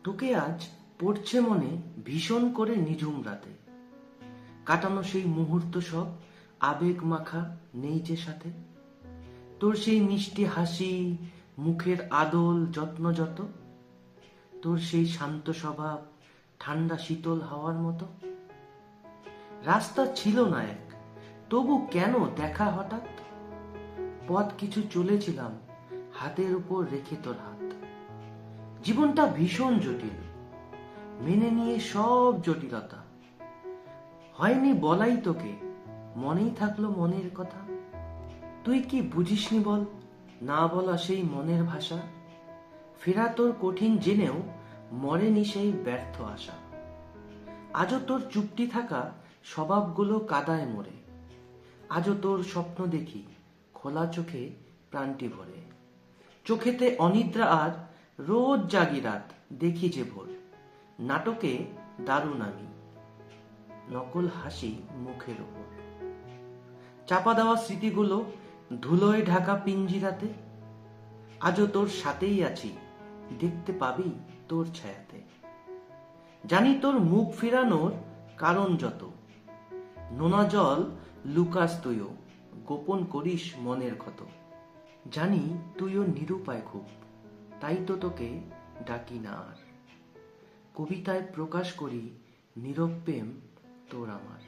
তোকে আজ পড়ছে মনে ভীষণ করে নিঝুম রাতে, কাটানো সেই মুহূর্ত সব আবেগ মাখা নেই যে সাথে। তোর সেই মিষ্টি হাসি, মুখের আদল যত্ন যত, তোর সেই শান্ত স্বভাব ঠান্ডা শীতল হাওয়ার মতো। রাস্তা ছিল না এক, তবু কেন দেখা হঠাৎ, পথ কিছু চলেছিলাম হাতের উপর রেখে তোর হাত। জীবনটা ভীষণ জটিল, মেনে নিয়ে সব জটিলতা, হয়নি বলাই তোকে, মনেই থাকলো মনের কথা। তুই কি বুঝিসনি বল, না বলা সেই মনের ভাষা, ফেরা তোর কঠিন জেনেও মরেনি সেই ব্যর্থ আশা। আজও তোর চুপটি থাকা স্বভাবগুলো কাদায় মরে, আজও তোর স্বপ্ন দেখি খোলা চোখে প্রাণটি ভরে। চোখেতে অনিদ্রা আর রোজ জাগি রাত, দেখি যে ভোর, নাটকে দারুণ আমি, নকল হাসি মুখের ওপর। চাপা দেওয়া স্মৃতিগুলো ধুলোয় ঢাকা পিঞ্জিরাতে, আজও তোর সাথেই আছি, দেখতে পাবি তোর ছায়াতে। জানি তোর মুখ ফিরানোর কারণ যত, নোনা জল লুকাস তুইও, গোপন করিস মনের ক্ষত। জানি তুইও নিরুপায় খুব, তাই তো তোকে ডাকি না আর, কবিতায় প্রকাশ করি নীরব প্রেম তোর আমার।